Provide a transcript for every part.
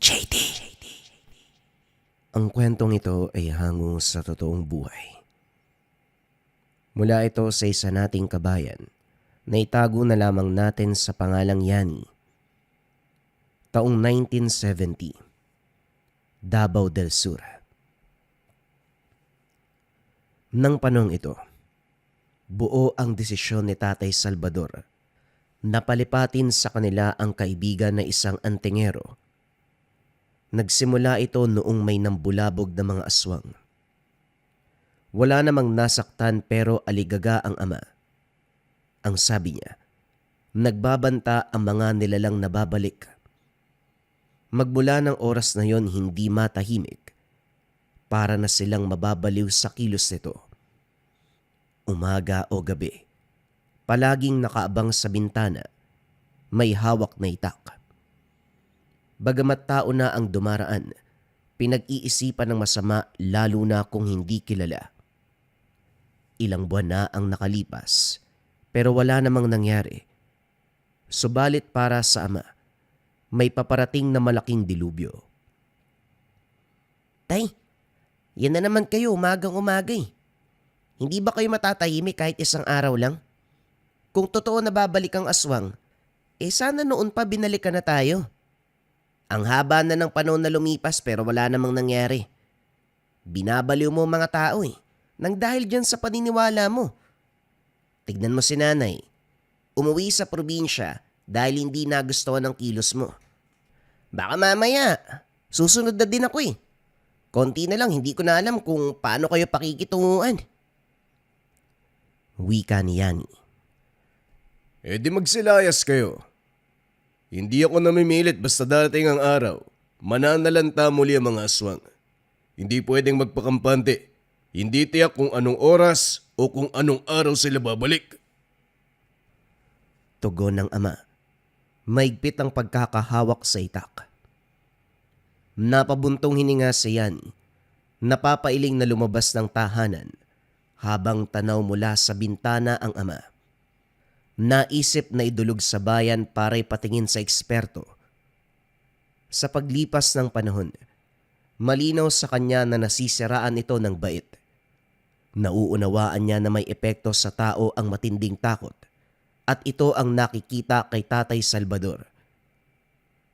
JD. Ang kwentong ito ay hango sa totoong buhay. Mula ito sa isa nating kabayan na itago na lamang natin sa pangalang Yani. Taong 1970, Davao del Sur. Nang panong ito, buo ang desisyon ni Tatay Salvador na palipatin sa kanila ang kaibigan na isang antingero. Nagsimula ito noong may nambulabog na mga aswang. Wala namang nasaktan pero aligaga ang ama. Ang sabi niya, nagbabanta ang mga nilalang nababalik. Magmula ng oras na yon hindi matahimik para na silang mababaliw sa kilos nito. Umaga o gabi, palaging nakaabang sa bintana, may hawak na itak. Bagamat tao na ang dumaraan, pinag-iisipan ng masama lalo na kung hindi kilala. Ilang buwan na ang nakalipas, pero wala namang nangyari. Subalit para sa ama, may paparating na malaking dilubyo. Tay, yan na naman kayo umagang-umaga eh. Hindi ba kayo matatahimik kahit isang araw lang? Kung totoo na babalik ang aswang, sana noon pa binalikan na tayo. Ang haba na ng panahon na lumipas pero wala namang nangyari. Binabaliw mo mga tao nang dahil dyan sa paniniwala mo. Tignan mo si nanay. Umuwi sa probinsya dahil hindi nagustuhan ng kilos mo. Baka mamaya, susunod na din ako Konti na lang, hindi ko na alam kung paano kayo pakikitunguan. Wika ni Yani. Di magsilayas kayo. Hindi ako namimilit basta darating ang araw. Mananalanta muli ang mga aswang. Hindi pwedeng magpakampante. Hindi tiyak kung anong oras o kung anong araw sila babalik. Tugon ng ama. Maigpit ang pagkakahawak sa itak. Napabuntong hininga si Yani. Napapailing na lumabas ng tahanan habang tanaw mula sa bintana ang ama. Naisip na idulog sa bayan para ipatingin sa eksperto. Sa paglipas ng panahon, malinaw sa kanya na nasisiraan ito ng bait. Nauunawaan niya na may epekto sa tao ang matinding takot at ito ang nakikita kay Tatay Salvador.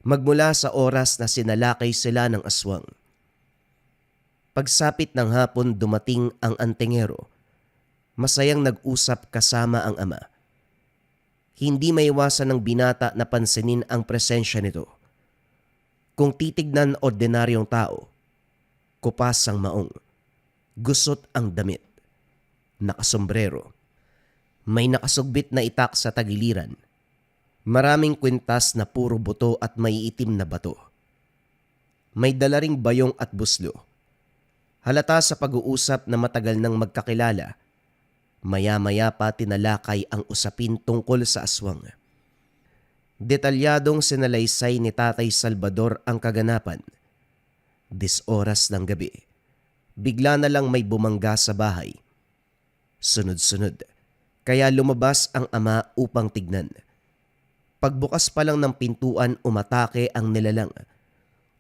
Magmula sa oras na sinalakay sila ng aswang. Pagsapit ng hapon dumating ang antingero. Masayang nag-usap kasama ang ama. Hindi maiwasan ng binata na pansinin ang presensya nito. Kung titignan ordinaryong tao, kupas ang maong, gusot ang damit, nakasombrero, may nakasugbit na itak sa tagiliran, maraming kwintas na puro buto at may itim na bato. May dala ring bayong at buslo. Halata sa pag-uusap na matagal nang magkakilala. Maya-maya pa tinalakay ang usapin tungkol sa aswang. Detalyadong sinalaysay ni Tatay Salvador ang kaganapan. 10 oras ng gabi, bigla na lang may bumangga sa bahay. Sunod-sunod, kaya lumabas ang ama upang tignan. Pagbukas pa lang ng pintuan umatake ang nilalang.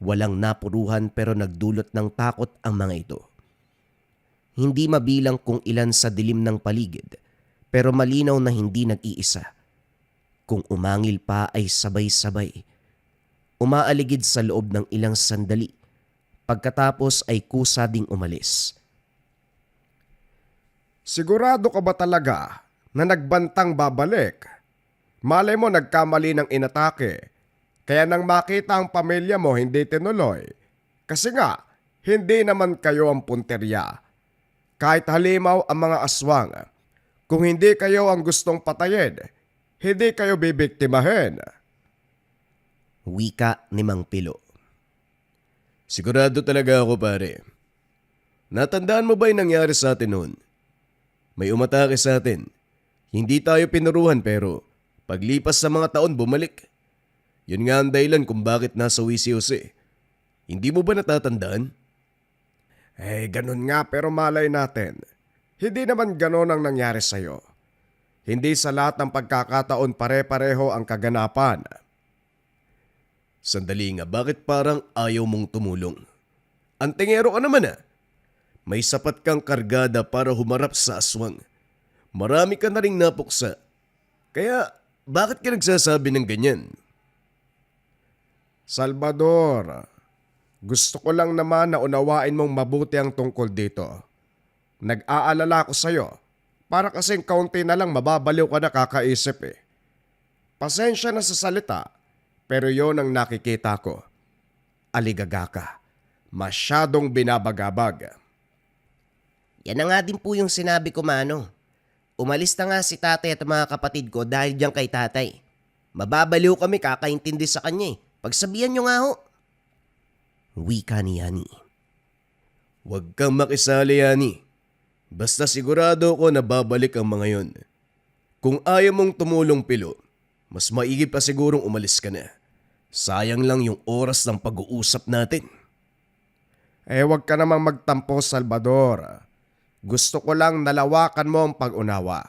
Walang napuruhan pero nagdulot ng takot ang mga ito. Hindi mabilang kung ilan sa dilim ng paligid, pero malinaw na hindi nag-iisa. Kung umangil pa ay sabay-sabay. Umaaligid sa loob ng ilang sandali. Pagkatapos ay kusa ding umalis. Sigurado ka ba talaga na nagbantang babalik? Malay mo nagkamali ng inatake. Kaya nang makita ang pamilya mo hindi tinuloy. Kasi nga, hindi naman kayo ang punterya. Kahit halimaw ang mga aswang, kung hindi kayo ang gustong patayin, hindi kayo bibiktimahin. Wika ni Mang Pilo. Sigurado talaga ako pare. Natandaan mo ba yung nangyari sa atin noon? May umatake sa atin. Hindi tayo pinuruhan pero paglipas sa mga taon bumalik. Yun nga ang dahilan kung bakit nasa WCOC. Hindi mo ba natatandaan? Ganun nga pero malay natin. Hindi naman ganon ang nangyari sa'yo. Hindi sa lahat ng pagkakataon pare-pareho ang kaganapan. Sandali nga, bakit parang ayaw mong tumulong? Antingero ka naman ah. May sapat kang kargada para humarap sa aswang. Marami ka na ring napuksa. Kaya, bakit ka nagsasabi ng ganyan? Salvador, gusto ko lang naman na unawain mong mabuti ang tungkol dito. Nag-aalala ko sa'yo. Para kasing kaunti na lang mababaliw ka na kakaisip eh. Pasensya na sa salita, pero yon ang nakikita ko. Aligaga ka. Masyadong binabagabag. Yan na nga din po yung sinabi ko, Manong. Umalis na nga si tatay at mga kapatid ko dahil diyan kay tatay. Mababaliw kami kakaintindi sa kanya eh. Pagsabihan nyo nga ho. Wika ni Yani. Huwag kang makisali, Yani. Basta sigurado ko na babalik ang mga yon. Kung ayaw mong tumulong, Pilo, mas maigi pa sigurong umalis ka na. Sayang lang yung oras ng pag-uusap natin. Huwag ka namang magtampo, Salvador. Gusto ko lang nalawakan mo ang pag-unawa.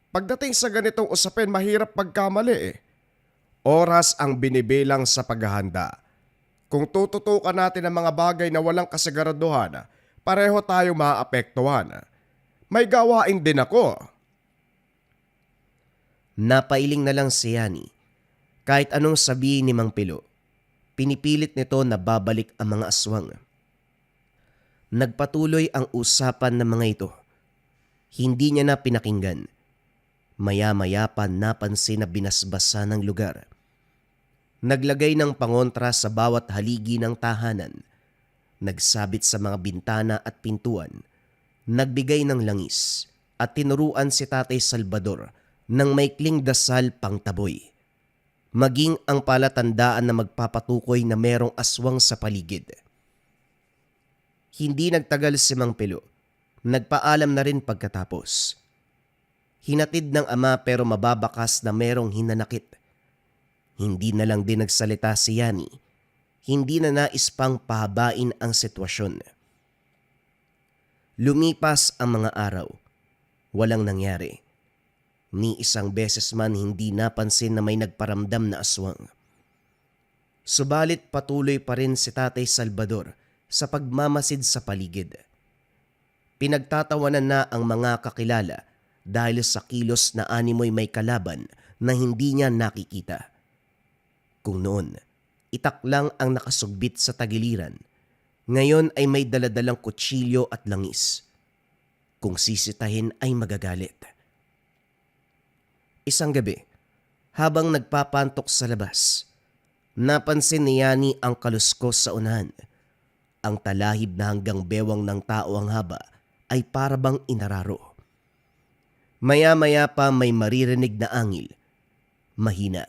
Pagdating sa ganitong usapin, mahirap pagkamali eh. Oras ang binibilang sa paghahanda. Kung tututukan natin ang mga bagay na walang kasiguraduhan, pareho tayong maaapektuhan. May gawain din ako. Napailing na lang si Yani. Kahit anong sabihin ni Mang Pilo, pinipilit nito na babalik ang mga aswang. Nagpatuloy ang usapan ng mga ito. Hindi niya na pinakinggan. Maya-maya pa napansin na binasbasa ng lugar. Naglagay ng pangontra sa bawat haligi ng tahanan. Nagsabit sa mga bintana at pintuan. Nagbigay ng langis at tinuruan si Tatay Salvador ng maikling dasal pang taboy. Maging ang palatandaan na magpapatukoy na merong aswang sa paligid. Hindi nagtagal si Mang Pilo. Nagpaalam na rin pagkatapos. Hinatid ng ama pero mababakas na merong hinanakit. Hindi na lang din nagsalita si Yani. Hindi na nais pang pahabain ang sitwasyon. Lumipas ang mga araw. Walang nangyari. Ni isang beses man hindi napansin na may nagparamdam na aswang. Subalit patuloy pa rin si Tatay Salvador sa pagmamasid sa paligid. Pinagtatawanan na ang mga kakilala dahil sa kilos na animoy may kalaban na hindi niya nakikita. Kung noon, itak lang ang nakasugbit sa tagiliran, ngayon ay may daladalang kutsilyo at langis. Kung sisitahin ay magagalit. Isang gabi, habang nagpapantok sa labas, napansin ni Yani ang kaluskos sa unahan. Ang talahib na hanggang bewang ng tao ang haba ay parabang inararo. Maya-maya pa may maririnig na angil. Mahina,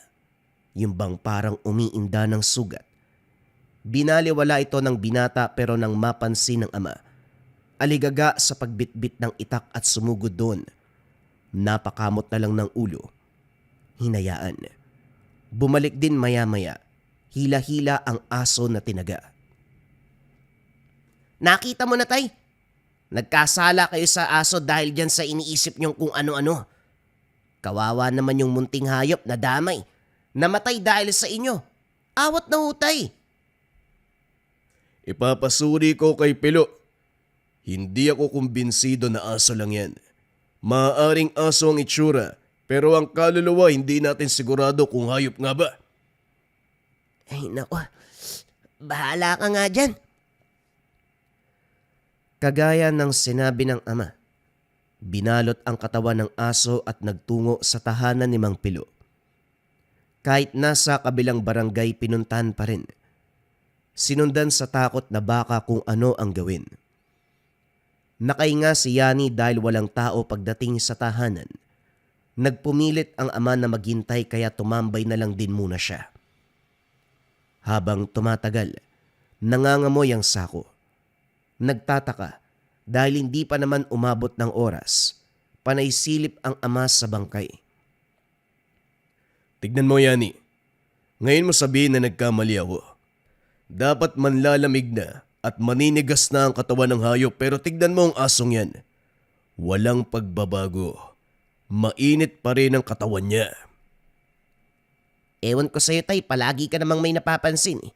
yung bang parang umiinda ng sugat. Binaliwala ito ng binata pero nang mapansin ng ama, aligaga sa pagbitbit ng itak at sumugod doon. Napakamot na lang ng ulo. Hinayaan. Bumalik din maya-maya. Hila-hila ang aso na tinaga. Nakita mo na, tay? Nagkasala kayo sa aso dahil dyan sa iniisip niyong kung ano-ano. Kawawa naman yung munting hayop na damay. Namatay dahil sa inyo. Awat na hutay. Ipapasuri ko kay Pilo. Hindi ako kumbinsido na aso lang yan. Maaaring aso ang itsura, pero ang kaluluwa hindi natin sigurado kung hayop nga ba. Ay nako, bahala ka nga dyan. Kagaya ng sinabi ng ama, binalot ang katawan ng aso at nagtungo sa tahanan ni Mang Pilo. Kahit nasa kabilang barangay pinuntahan pa rin. Sinundan sa takot na baka kung ano ang gawin. Nakahinga si Yani dahil walang tao pagdating sa tahanan. Nagpumilit ang ama na maghintay kaya tumambay na lang din muna siya. Habang tumatagal, nangangamoy ang sako. Nagtataka dahil hindi pa naman umabot ng oras. Panay silip ang ama sa bangkay. Tignan mo, Yani. Ngayon mo sabihin na nagkamali ako. Dapat manlalamig na at maninigas na ang katawan ng hayop pero tignan mo ang asong yan. Walang pagbabago. Mainit pa rin ang katawan niya. Ewan ko sa'yo tay, palagi ka namang may napapansin eh.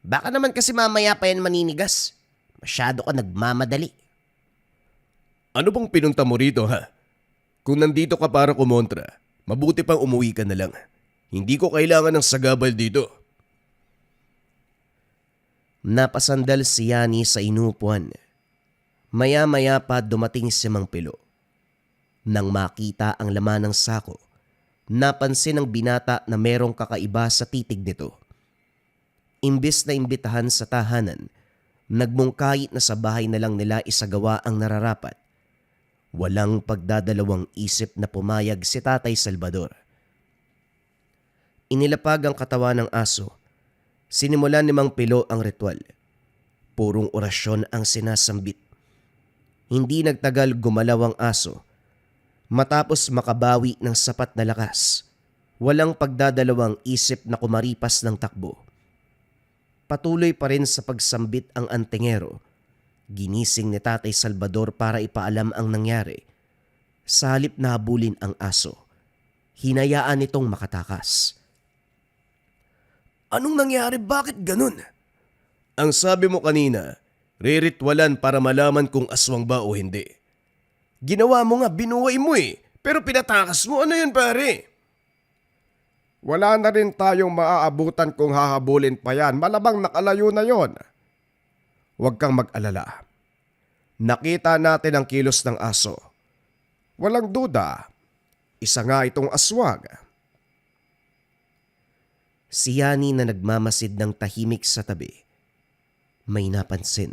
Baka naman kasi mamaya pa yan maninigas. Masyado ka nagmamadali. Ano bang pinunta mo rito ha? Kung nandito ka para kumontra, mabuti pang umuwi ka na lang. Hindi ko kailangan ng sagabal dito. Napasandal si Yani sa inupuan. Maya-maya pa dumating si Mang Pilo. Nang makita ang laman ng sako, napansin ng binata na merong kakaiba sa titig nito. Imbis na imbitahan sa tahanan, nagmungkahit na sa bahay na lang nila isagawa ang nararapat. Walang pagdadalawang isip na pumayag si Tatay Salvador. Inilapag ang katawan ng aso. Sinimulan ni Mang Pilo ang ritual. Purong orasyon ang sinasambit. Hindi nagtagal gumalaw ang aso. Matapos makabawi ng sapat na lakas, walang pagdadalawang isip na kumaripas ng takbo. Patuloy pa rin sa pagsambit ang antingero. Ginising ni Tatay Salvador para ipaalam ang nangyari. Sa halip na habulin ang aso, hinayaan itong makatakas. Anong nangyari? Bakit ganun? Ang sabi mo kanina, riritwalan para malaman kung aswang ba o hindi. Ginawa mo nga, binuhay mo eh. Pero pinatakas mo, ano yun pare? Wala na rin tayong maaabutan kung hahabulin pa yan. Malamang nakalayo na yon. Huwag kang mag-alala. Nakita natin ang kilos ng aso. Walang duda, isa nga itong aswang. Si Yani na nagmamasid ng tahimik sa tabi, may napansin.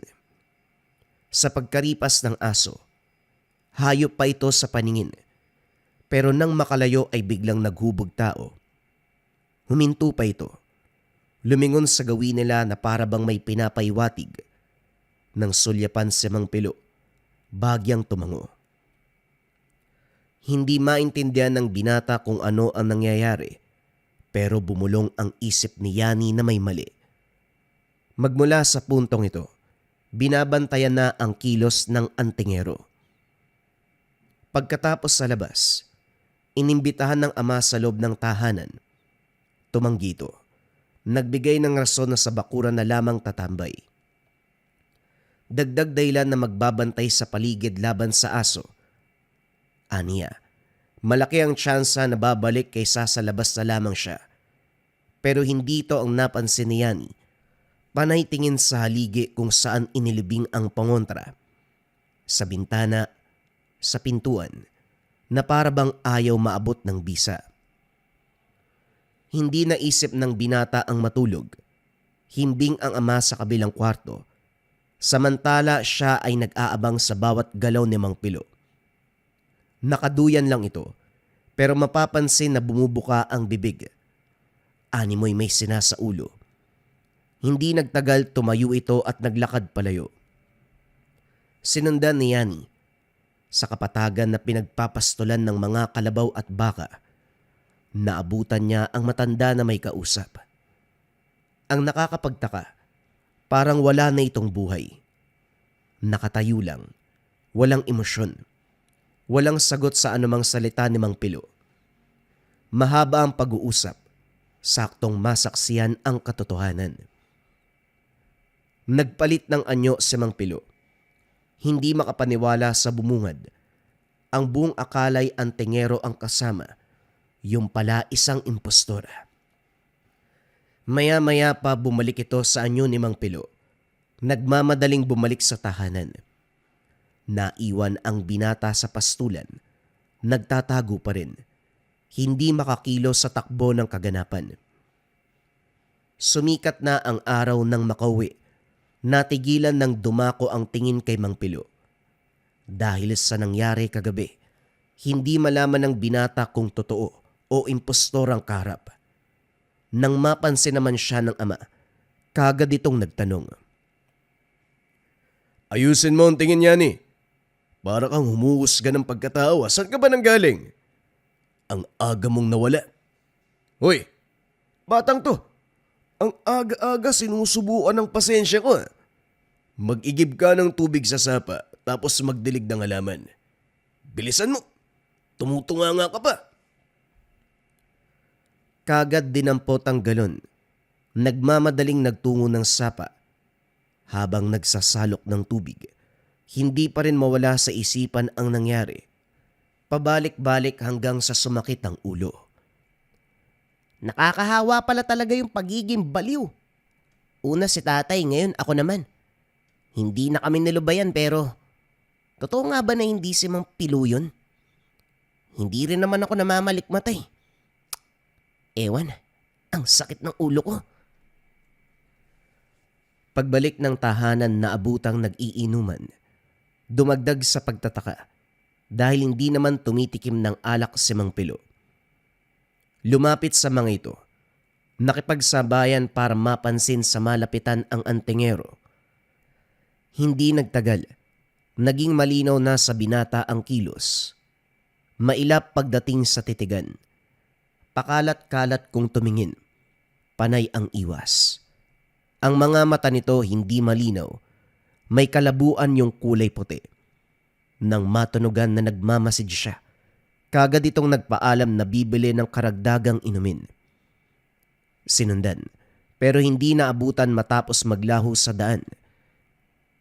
Sa pagkaripas ng aso, hayop pa ito sa paningin. Pero nang makalayo ay biglang naghubog tao. Huminto pa ito. Lumingon sa gawin nila na para bang may pinapaiwatig. Nang sulyapan si Mang Pilo, bagyang tumango. Hindi maintindihan ng binata kung ano ang nangyayari, pero bumulong ang isip ni Yani na may mali. Magmula sa puntong ito, binabantayan na ang kilos ng antingero. Pagkatapos sa labas, inimbitahan ng ama sa loob ng tahanan. Tumanggi ito. Nagbigay ng rason na sa bakuran na lamang tatambay. Dagdag dahilan na magbabantay sa paligid laban sa aso. Aniya, malaki ang tsansa na babalik kaysa sa labas na lamang siya. Pero hindi ito ang napansin ni Yani. Panay tingin sa haligi kung saan inilibing ang pangontra. Sa bintana, sa pintuan, na para bang ayaw maabot ng bisa. Hindi naisip ng binata ang matulog. Himbing ang ama sa kabilang kwarto. Samantala siya ay nag-aabang sa bawat galaw ni Mang Pilo. Nakaduyan lang ito, pero mapapansin na bumubuka ang bibig. Animoy may sinasa ulo. Hindi nagtagal tumayo ito at naglakad palayo. Sinundan ni Yani sa kapatagan na pinagpapastulan ng mga kalabaw at baka. Naabutan niya ang matanda na may kausap. Ang nakakapagtaka, parang wala na itong buhay. Nakatayo lang, walang emosyon, walang sagot sa anumang salita ni Mang Pilo. Mahaba ang pag-uusap, saktong masaksiyan ang katotohanan. Nagpalit ng anyo si Mang Pilo. Hindi makapaniwala sa bumungad. Ang buong akalay antingero ang kasama, yung pala isang impostor. Maya-maya pa bumalik ito sa anyo ni Mang Pilo. Nagmamadaling bumalik sa tahanan. Naiwan ang binata sa pastulan. Nagtatago pa rin. Hindi makakilo sa takbo ng kaganapan. Sumikat na ang araw ng makauwi. Natigilan ng dumako ang tingin kay Mang Pilo. Dahil sa nangyari kagabi, hindi malaman ng binata kung totoo o impostor ang kaharap. Nang mapansin naman siya ng ama, kagad itong nagtanong. Ayusin mo ang tingin yan eh. Para kang humuhusga ng pagkatao. Saan ka ba nanggaling? Ang aga mong nawala. Hoy, batang to. Ang aga-aga sinusubuan ng pasensya ko. Mag-igib ka ng tubig sa sapa tapos magdilig ng halaman. Bilisan mo. Tumutunga nga ka pa. Kagad dinampot ang galon. Nagmamadaling nagtungo ng sapa. Habang nagsasalok ng tubig, hindi pa rin mawala sa isipan ang nangyari. Pabalik-balik hanggang sa sumakit ang ulo. Nakakahawa pala talaga yung pagiging baliw. Una si tatay, ngayon ako naman. Hindi na kami nilubayan pero totoo nga ba na hindi si Mang Pilu yun? Hindi rin naman ako namamalikmatay. Ewan, ang sakit ng ulo ko. Pagbalik ng tahanan na abutang nag-iinuman, dumagdag sa pagtataka dahil hindi naman tumitikim ng alak si Mang Pilo. Lumapit sa mga ito, nakipagsabayan para mapansin sa malapitan ang antingero. Hindi nagtagal, naging malinaw na sa binata ang kilos. Mailap pagdating sa titigan. Pakalat-kalat kung tumingin, panay ang iwas. Ang mga mata nito hindi malinaw, may kalabuan yung kulay puti. Nang matunugan na nagmamasid siya, kagad itong nagpaalam na bibili ng karagdagang inumin. Sinundan, pero hindi naabutan matapos maglaho sa daan.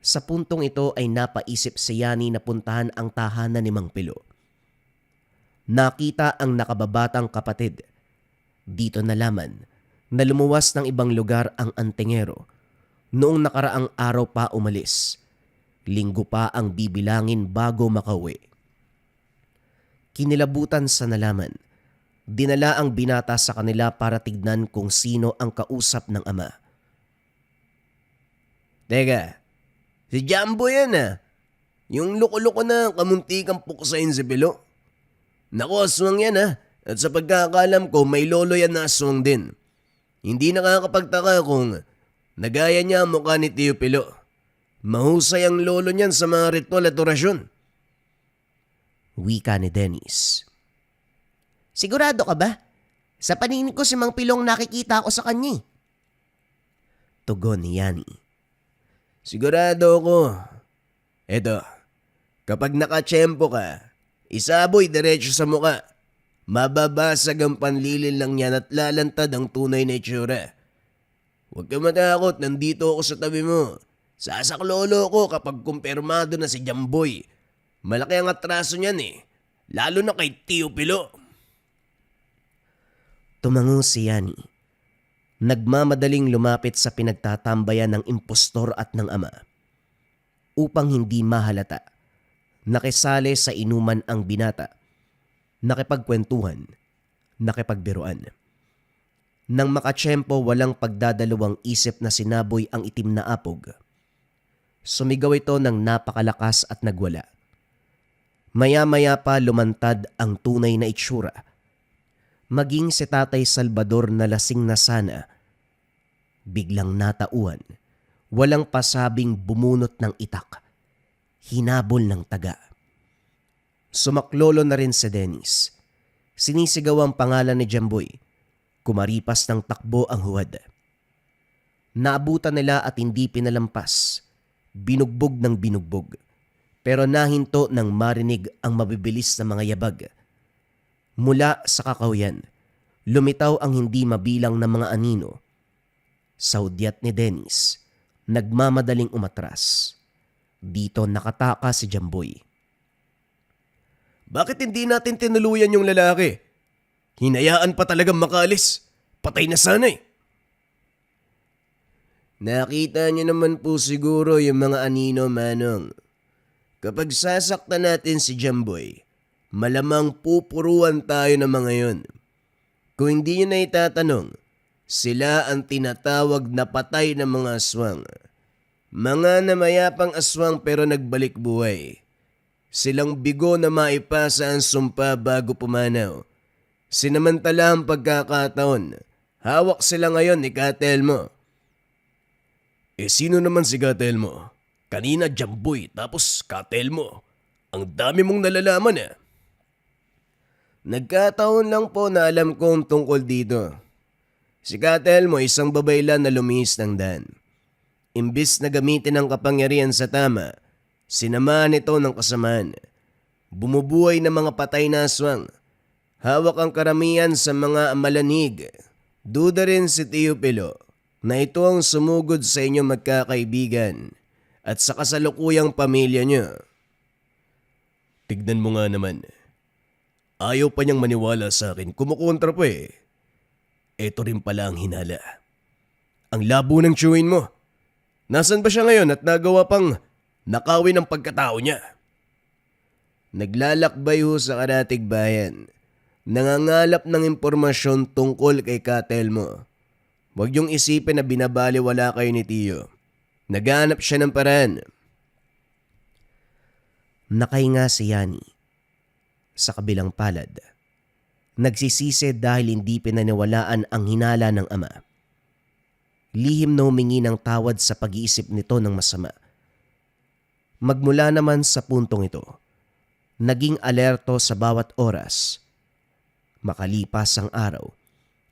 Sa puntong ito ay napaisip si Yani na puntahan ang tahanan ni Mang Pilo. Nakita ang nakababatang kapatid. Dito nalaman na lumuwas ng ibang lugar ang antingero. Noong nakaraang araw pa umalis. Linggo pa ang bibilangin bago makauwi. Kinilabutan sa nalaman. Dinala ang binata sa kanila para tignan kung sino ang kausap ng ama. Teka, si Jumbo yan ah. Yung loko-loko na kamuntikang puksain si Pilo. Naku, aswang yan ah. At sa pagkakalam ko, may lolo yan na aswang din. Hindi nakakapagtaka kung nagaya niya ang mukha ni Tio Pilo. Mahusay ang lolo niyan sa mga ritual at orasyon. Wika ni Dennis. Sigurado ka ba? Sa paningin ko si Mang Pilong nakikita ko sa kanya. Tugon ni Yani. Sigurado ako. Eto, kapag nakatsyempo ka, isaboy diretso sa muka. Mababasag ang panlilin lang yan at lalantad ang tunay na itsura. Huwag ka matakot, nandito ako sa tabi mo. Sasaklolo ko kapag kumpirmado na si Jamboy. Malaki ang atraso niyan eh, lalo na kay Tio Pilo. Tumango si Yani. Nagmamadaling lumapit sa pinagtatambayan ng impostor at ng ama. Upang hindi mahalata, nakisali sa inuman ang binata. Nakipagkwentuhan, nakipagbiruan. Nang makatsyempo walang pagdadalawang isip na sinaboy ang itim na apog. Sumigaw ito ng napakalakas at nagwala. Maya-maya pa lumantad ang tunay na itsura. Maging si Tatay Salvador na lasing na sana. Biglang natauhan, walang pasabing bumunot ng itak. Hinabol ng taga. Sumaklolo na rin si Dennis. Sinisigaw ang pangalan ni Jamboy. Kumaripas ng takbo ang huwad. Naabutan nila at hindi pinalampas. Binugbog ng binugbog. Pero nahinto nang marinig ang mabibilis na mga yabag. Mula sa kakawyan, lumitaw ang hindi mabilang na mga anino. Sa udyat ni Dennis, nagmamadaling umatras. Dito nakataka si Jamboy. Bakit hindi natin tinuluyan yung lalaki? Hinayaan pa talagang makaalis. Patay na sana eh. Nakita niyo naman po siguro yung mga anino, Manong. Kapag sasaktan natin si Jamboy, malamang pupuruan tayo ng mga yon. Kung hindi niyo na itatanong, sila ang tinatawag na patay ng mga aswang. Mga namayapang aswang pero nagbalik buhay. Silang bigo na maipasa ang sumpa bago pumanaw. Sinamantala ang pagkakataon. Hawak sila ngayon ni Katelmo. Sino naman si Katelmo? Kanina Jamboy tapos Katelmo. Ang dami mong nalalaman eh. Nagkataon lang po na alam kong tungkol dito. Si Katelmo isang babaylan na lumihis ng daan. Imbis na gamitin ang kapangyarihan sa tama, sinamahan ito ng kasamaan. Bumubuhay ng mga patay na aswang. Hawak ang karamihan sa mga malanig. Duda rin si Teopilo na ito ang sumugod sa inyong magkakaibigan at sa kasalukuyang pamilya niya. Tignan mo nga naman. Ayaw pa niyang maniwala sa akin. Kumukontra pa eh. Ito rin pala ang hinala. Ang labo ng chewin mo. Nasaan ba siya ngayon at nagawa pang nakawin ang pagkatao niya? Naglalakbay ho sa karatig bayan. Nangangalap ng impormasyon tungkol kay Katelmo. Huwag yung isipin na binabaliwala kayo ni Tio. Naghanap siya ng paraan. Nakahinga si Yani. Sa kabilang palad, nagsisisi dahil hindi pinaniwalaan ang hinala ng ama. Lihim na humingi ng tawad sa pag-iisip nito ng masama. Magmula naman sa puntong ito, naging alerto sa bawat oras. Makalipas ang araw,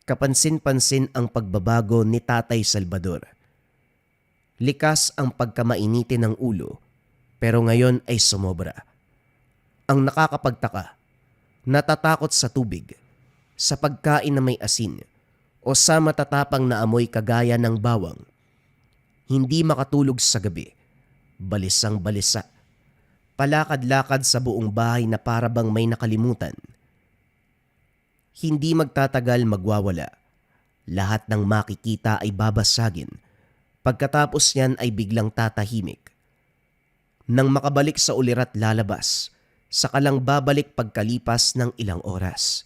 kapansin-pansin ang pagbabago ni Tatay Salvador. Likas ang pagkamainitin ng ulo, pero ngayon ay sumobra. Ang nakakapagtaka, natatakot sa tubig, sa pagkain na may asin, o sa matatapang na amoy kagaya ng bawang. Hindi makatulog sa gabi, balisang balisa. Palakad-lakad sa buong bahay na parabang may nakalimutan. Hindi magtatagal magwawala. Lahat ng makikita ay babasagin. Pagkatapos niyan ay biglang tatahimik. Nang makabalik sa ulirat lalabas, saka lang babalik pagkalipas ng ilang oras.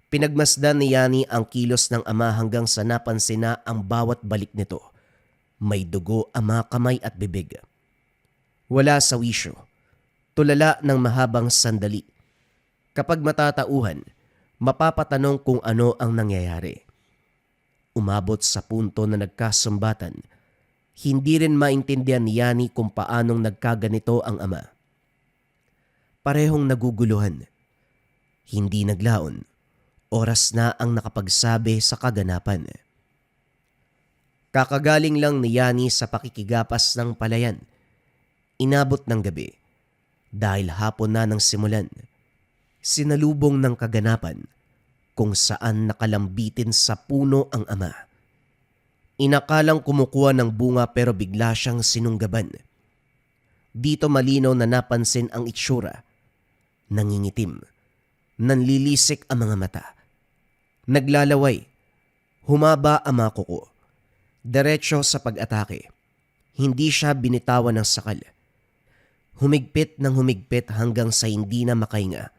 Pinagmasdan ni Yani ang kilos ng ama hanggang sa napansin na ang bawat balik nito. May dugo ang mga kamay at bibig. Wala sa wisyo. Tulala ng mahabang sandali. Kapag matatauhan, mapapatanong kung ano ang nangyayari. Umabot sa punto na nagkasumbatan. Hindi rin maintindihan ni Yani kung paanong nagkaganito ang ama. Parehong naguguluhan. Hindi naglaon. Oras na ang nakapagsabi sa kaganapan. Kakagaling lang ni Yani sa pakikigapas ng palayan. Inabot ng gabi. Dahil hapon na nang simulan. Sinalubong ng kaganapan kung saan nakalambitin sa puno ang ama. Inakalang kumukuha ng bunga pero bigla siyang sinunggaban. Dito malinaw na napansin ang itsura. Nangingitim. Nanlilisik ang mga mata. Naglalaway. Humaba ang mga kuko. Diretso sa pag-atake. Hindi siya binitawan ng sakal. Humigpit ng humigpit hanggang sa hindi na makahinga.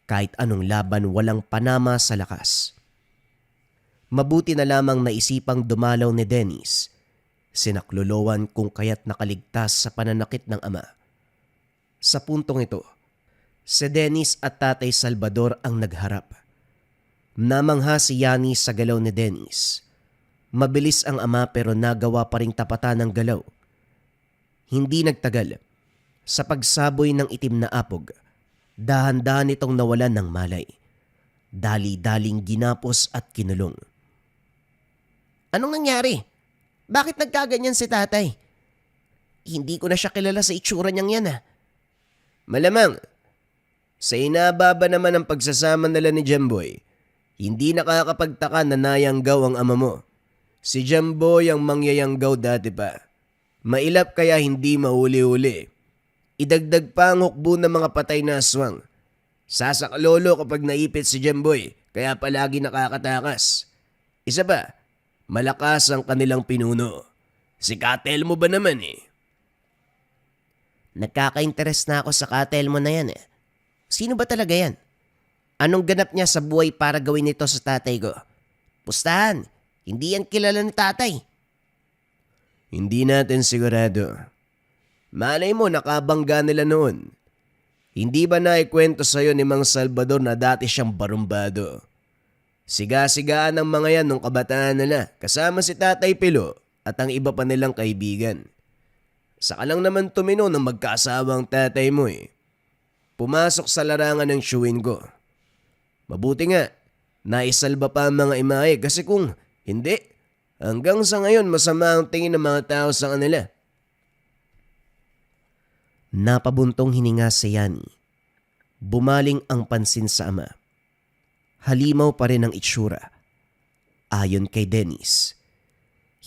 Kahit anong laban walang panama sa lakas. Mabuti na lamang naisipang dumalaw ni Dennis. Sinaklolowan kung kaya't nakaligtas sa pananakit ng ama. Sa puntong ito, si Dennis at Tatay Salvador ang nagharap. Namangha si Yani sa galaw ni Dennis. Mabilis ang ama pero nagawa pa ring tapatan ng galaw. Hindi nagtagal. Sa pagsaboy ng itim na apog, dahan-dahan itong nawalan ng malay. Dali-daling ginapos at kinulong. Anong nangyari? Bakit nagkaganyan si tatay? Hindi ko na siya kilala sa itsura niyang yan ah. Malamang, sa inababa naman ang pagsasama nila ni Jemboy, hindi nakakapagtaka na nayanggaw ang ama mo. Si Jemboy ang mangyayanggaw dati pa. Mailap kaya hindi mahuli-huli. Idagdag pa ang hukbo ng mga patay na aswang. Sasaklolo kapag naipit si Jemboy, kaya palagi nakakatakas. Isa pa, malakas ang kanilang pinuno. Si Katelmo ba naman eh? Nagkaka-interest na ako sa Katelmo na yan eh. Sino ba talaga yan? Anong ganap niya sa buhay para gawin ito sa tatay ko? Pustahan, hindi yan kilala ni tatay. Hindi natin sigurado. Malay mo nakabangga nila noon. Hindi ba naikwento sa'yo ni Mang Salvador na dati siyang barumbado? Siga-sigaan ang mga yan nung kabataan nila kasama si Tatay Pilo at ang iba pa nilang kaibigan. Saka lang naman tumino ng magkasawang tatay mo eh. Pumasok sa larangan ng chewin ko. Mabuti nga, naisalba pa ang mga imahe kasi kung hindi, hanggang sa ngayon masama ang tingin ng mga tao sa kanila. Napabuntong hininga si Yani. Bumaling ang pansin sa ama. Halimaw pa rin ang itsura. Ayon kay Dennis,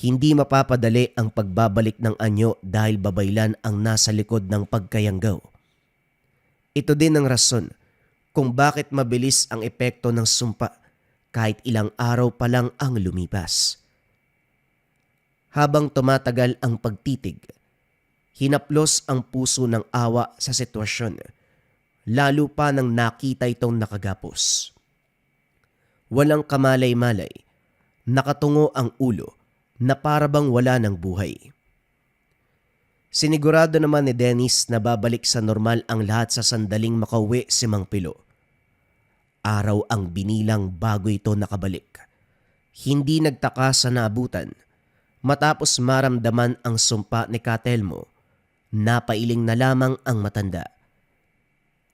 hindi mapapadali ang pagbabalik ng anyo dahil babaylan ang nasa likod ng pagkayanggaw. Ito din ang rason kung bakit mabilis ang epekto ng sumpa kahit ilang araw pa lang ang lumipas. Habang tumatagal ang pagtitig, hinaplos ang puso ng awa sa sitwasyon, lalo pa nang nakita itong nakagapos. Walang kamalay-malay, nakatungo ang ulo na parabang wala ng buhay. Sinigurado naman ni Dennis na babalik sa normal ang lahat sa sandaling makauwi si Mang Pilo. Araw ang binilang bago ito nakabalik. Hindi nagtaka sa naabutan. Matapos maramdaman ang sumpa ni Katelmo, napailing na lamang ang matanda.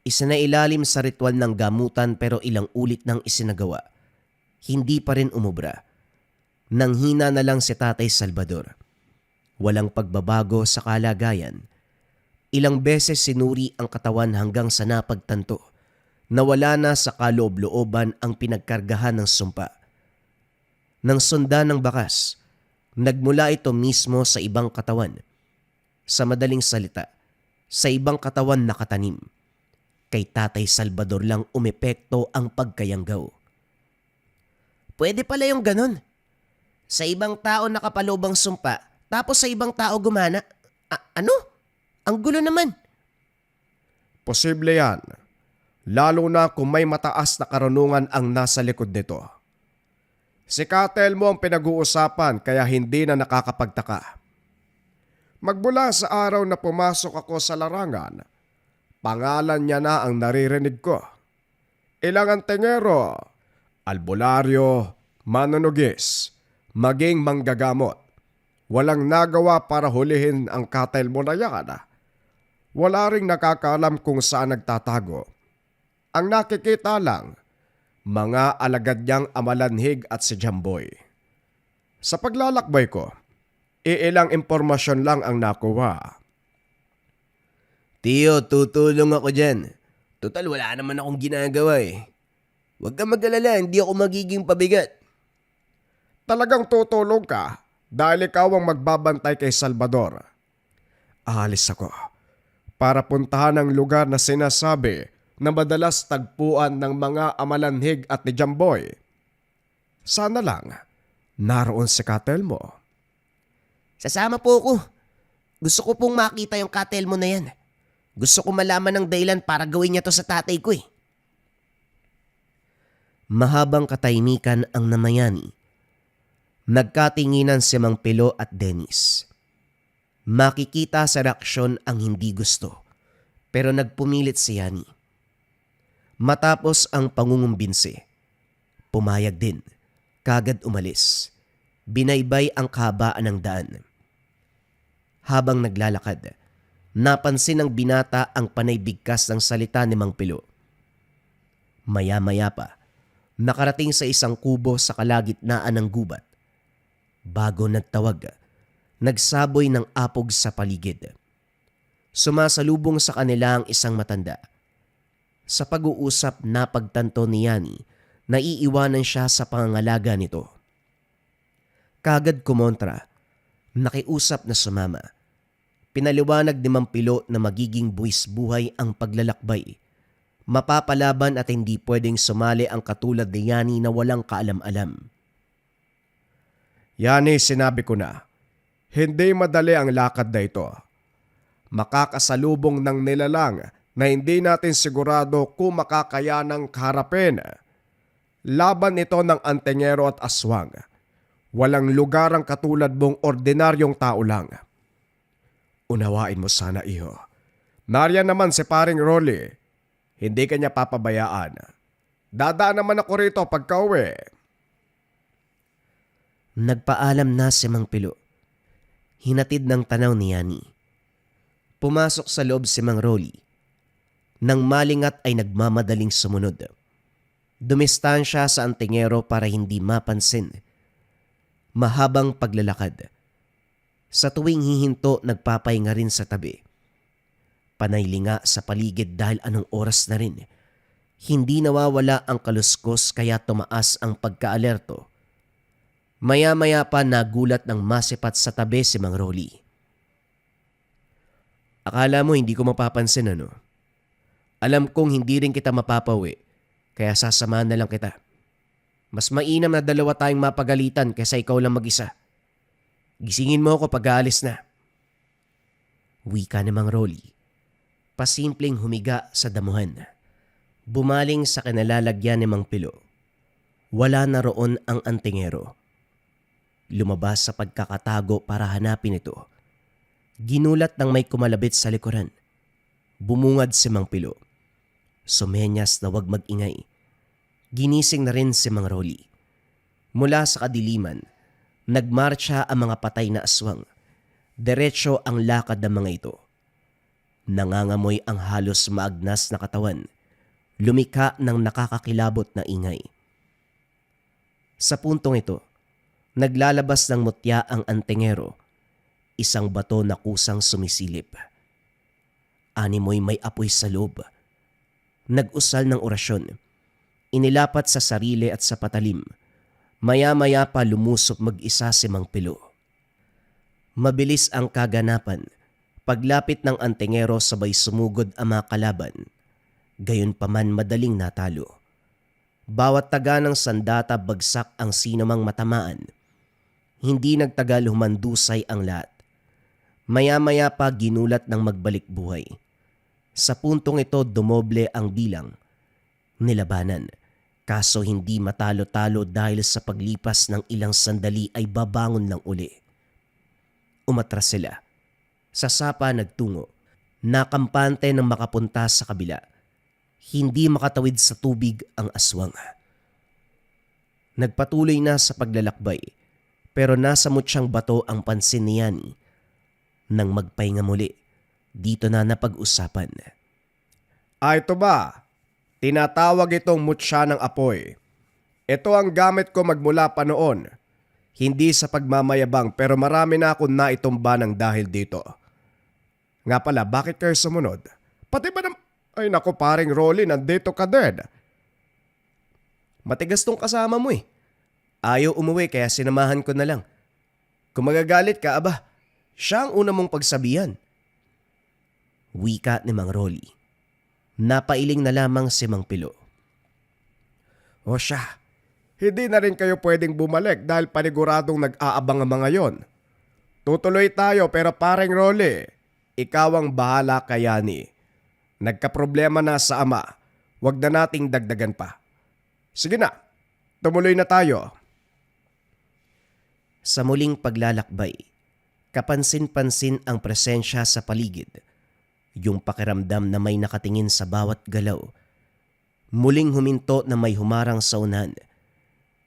Isinailalim sa ritual ng gamutan pero ilang ulit nang isinagawa. Hindi pa rin umubra. Nanghina na lang si Tatay Salvador. Walang pagbabago sa kalagayan. Ilang beses sinuri ang katawan hanggang sa napagtanto na wala na sa kaloob-looban ang pinagkargahan ng sumpa. Nang sundan ng bakas, nagmula ito mismo sa ibang katawan. Sa madaling salita, sa ibang katawan nakatanim. Kay Tatay Salvador lang umepekto ang pagkayanggaw. Pwede pala yung ganon. Sa ibang tao nakapaloob ang sumpa, tapos sa ibang tao gumana. Ano? Ang gulo naman. Posible yan. Lalo na kung may mataas na karunungan ang nasa likod nito. Si Katelmo ang pinag-uusapan kaya hindi na nakakapagtaka. Magmula sa araw na pumasok ako sa larangan, pangalan niya na ang naririnig ko. Ilang antingero, albularyo, manunugis, maging manggagamot. Walang nagawa para hulihin ang Katelmo na yan. Wala ring nakakaalam kung saan nagtatago. Ang nakikita lang, mga alagad niyang amalanhig at si Jamboy. Sa paglalakbay ko, iilang impormasyon lang ang nakuha. Tiyo, tutulong ako dyan. Total, wala naman akong ginagawa eh. Huwag kang mag-alala, hindi ako magiging pabigat. Talagang tutulong ka dahil ikaw ang magbabantay kay Salvador. Aalis ako para puntahan ang lugar na sinasabi na madalas tagpuan ng mga amalanhig at ni Jamboy. Sana lang naroon si Katelmo. Sasama po ako. Gusto ko pong makita yung Katelmo na yan. Gusto ko malaman ng dahilan para gawin niya to sa tatay ko eh. Mahabang katahimikan ang namayani. Nagkatinginan si Mang Pilo at Dennis. Makikita sa reaksyon ang hindi gusto, pero nagpumilit si Yani. Matapos ang pangungumbinsi, pumayag din, kagad umalis. Binaybay ang kahabaan ng daan. Habang naglalakad, napansin ng binata ang panay bigkas ng salita ni Mang Pilo. Maya-maya pa, nakarating sa isang kubo sa kalagitnaan ng gubat. Bago nagtawag, nagsaboy ng apog sa paligid. Sumasalubong sa kanila ang isang matanda. Sa pag-uusap napagtanto ni Yani na iiwanan siya sa pangangalaga nito. Kagad kumontra, nakiusap na sumama. Pinaliwanag ni Mang Pilo na magiging buwis buhay ang paglalakbay. Mapapalaban at hindi pwedeng sumali ang katulad ni Yani na walang kaalam-alam. Yani, sinabi ko na, hindi madali ang lakad na ito. Makakasalubong ng nilalang na hindi natin sigurado kung makakayanang kaharapin. Laban ito ng antingero at aswang. Walang lugar ang katulad mong ordinaryong tao lang. Unawain mo sana, iho. Nariyan naman si paring Rolly. Hindi kanya papabayaan. Dadaan naman ako rito pagka-uwi. Nagpaalam na si Mang Pilo. Hinatid ng tanaw ni Yani. Pumasok sa loob si Mang Rolly. Nang malingat ay nagmamadaling sumunod. Dumistan siya sa antingero para hindi mapansin. Mahabang paglalakad. Sa tuwing hihinto, nagpapahinga rin sa tabi. Panaylinga sa paligid dahil anong oras na rin. Hindi nawawala ang kaluskos kaya tumaas ang pagkaalerto. Maya-maya pa nagulat ng masipat sa tabi si Mang Rolly. Akala mo hindi ko mapapansin ano? Alam kong hindi rin kita mapapawi, kaya sasamahan na lang kita. Mas mainam na dalawa tayong mapagalitan kaysa ikaw lang mag-isa. Gisingin mo ako pag aalis na. Wika ni Mang Rolly. Pasimpleng humiga sa damuhan. Bumaling sa kinalalagyan ni Mang Pilo. Wala na roon ang antingero. Lumabas sa pagkakatago para hanapin ito. Ginulat ng may kumalabit sa likuran. Bumungad si Mang Pilo. Sumenyas na wag mag-ingay. Ginising na rin si Mang Rolly. Mula sa kadiliman, nagmarcha ang mga patay na aswang. Diretso ang lakad ng mga ito. Nangangamoy ang halos maagnas na katawan. Lumika ng nakakakilabot na ingay. Sa puntong ito, naglalabas ng mutya ang antingero, isang bato na kusang sumisilip. Animoy may apoy sa loob. Nag-usal ng orasyon. Inilapat sa sarili at sa patalim. Maya-maya pa lumusop mag-isa si Mang Pilo. Mabilis ang kaganapan. Paglapit ng antingero sabay sumugod ang mga kalaban. Gayunpaman madaling natalo. Bawat taga ng sandata bagsak ang sinumang matamaan. Hindi nagtagal humandusay ang lahat. Maya-maya pa ginulat ng magbalik buhay. Sa puntong ito dumoble ang bilang. Nilabanan. Kaso hindi matalo-talo dahil sa paglipas ng ilang sandali ay babangon lang uli. Umatras sila. Sa sapa nagtungo. Nakampante ng makapunta sa kabila. Hindi makatawid sa tubig ang aswang. Nagpatuloy na sa paglalakbay, pero nasa mutyang bato ang pansin ni Yani. Nang magpahinga muli, dito na napag-usapan. Ito ba? Tinatawag itong mutya ng apoy. Ito ang gamit ko magmula pa noon. Hindi sa pagmamayabang pero marami na akong naitumba ng dahil dito. Nga pala, bakit kayo sumunod? Pati ba Ay naku paring Rolly, nandito ka din. Matigas tong kasama mo eh. Ayaw umuwi kaya sinamahan ko na lang. Kung magagalit ka, aba, siya ang una mong pagsabihan. Wika ni Mang Rolly. Napailing na lamang si Mang Pilo. O siya, hindi na rin kayo pwedeng bumalik dahil paniguradong nag-aabang ang mga yon. Tutuloy tayo pero paring Rolly, ikaw ang bahala kay Yani. Nagkaproblema na sa ama, wag na nating dagdagan pa. Sige na, tumuloy na tayo. Sa muling paglalakbay, kapansin-pansin ang presensya sa paligid. Yung pakiramdam na may nakatingin sa bawat galaw. Muling huminto na may humarang sa unahan.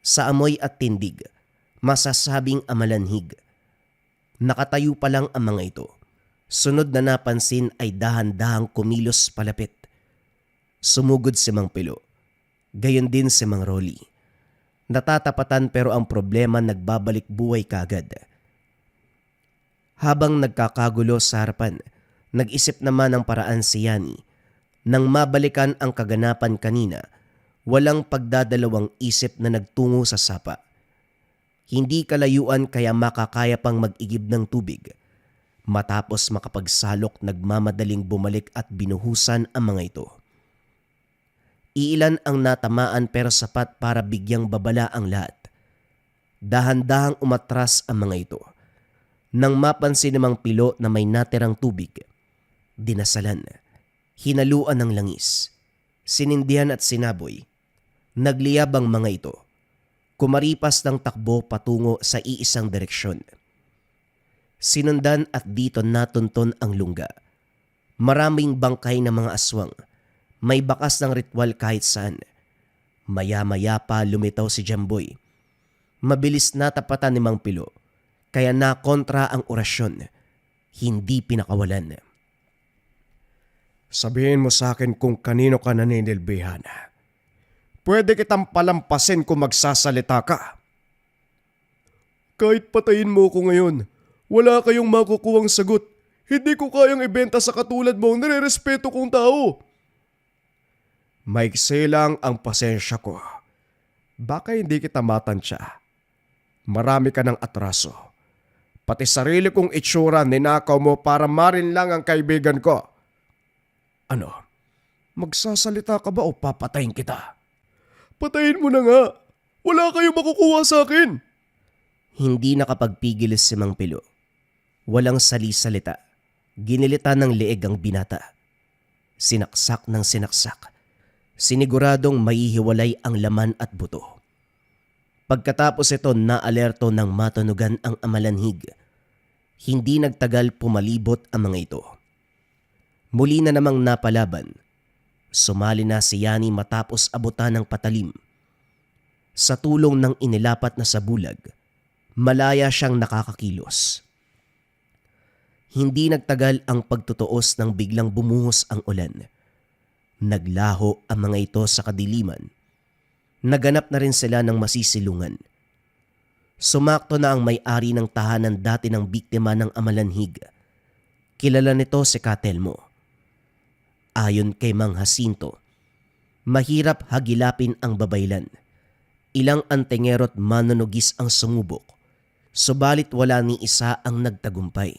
Sa amoy at tindig, masasabing amalanhig. Nakatayo pa lang ang mga ito. Sunod na napansin ay dahan-dahang kumilos palapit. Sumugod si Mang Pilo. Gayon din si Mang Rolly. Natatapatan pero ang problema nagbabalik buhay kagad. Habang nagkakagulo sa harapan, nag-isip naman ng paraan si Yani. Nang mabalikan ang kaganapan kanina, walang pagdadalawang isip na nagtungo sa sapa. Hindi kalayuan kaya makakaya pang mag-igib ng tubig. Matapos makapagsalok, nagmamadaling bumalik at binuhusan ang mga ito. Iilan ang natamaan pero sapat para bigyang babala ang lahat. Dahan-dahang umatras ang mga ito. Nang mapansin ni Mang Pilo na may natirang tubig, dinasalan, hinaluan ng langis, sinindihan at sinaboy. Nagliyab ang mga ito. Kumaripas ng takbo patungo sa iisang direksyon. Sinundan at dito natunton ang lungga. Maraming bangkay ng mga aswang. May bakas ng ritual kahit saan. Maya-maya pa lumitaw si Jamboy. Mabilis natapatan ni Mang Pilo. Kaya nakontra ang orasyon. Hindi pinakawalan. Sabihin mo sa akin kung kanino ka naninilbihan. Pwede kitang palampasin kung magsasalita ka. Kahit patayin mo ko ngayon, wala kayong makukuhang sagot. Hindi ko kayang ibenta sa katulad mo ang nire-respeto kong tao. Maiksi lang ang pasensya ko. Baka hindi kita matansya. Marami ka ng atraso. Pati sarili kong itsura ninakaw mo para marin lang ang kaibigan ko. Ano? Magsasalita ka ba o papatayin kita? Patayin mo na nga. Wala kayong makukuha sa akin. Hindi nakapagpigil si Mang Pilo. Walang sali-salita. Ginilitan ng leeg ang binata. Sinaksak ng sinaksak. Siniguradong maihiwalay ang laman at buto. Pagkatapos ito naalerto ng matunugan ang amalanhig. Hindi nagtagal pumalibot ang mga ito. Muli na namang napalaban. Sumali na si Yani matapos abutan ng patalim. Sa tulong ng inilapat na sabulag, malaya siyang nakakakilos. Hindi nagtagal ang pagtutuos nang biglang bumuhos ang ulan. Naglaho ang mga ito sa kadiliman. Naganap na rin sila ng masisilungan. Sumakto na ang may-ari ng tahanan dati ng biktima ng amalanhig. Kilala nito si Katelmo. Ayon kay Mang Jacinto, mahirap hagilapin ang babaylan. Ilang antengero't manunugis ang sumubok, subalit wala ni isa ang nagtagumpay.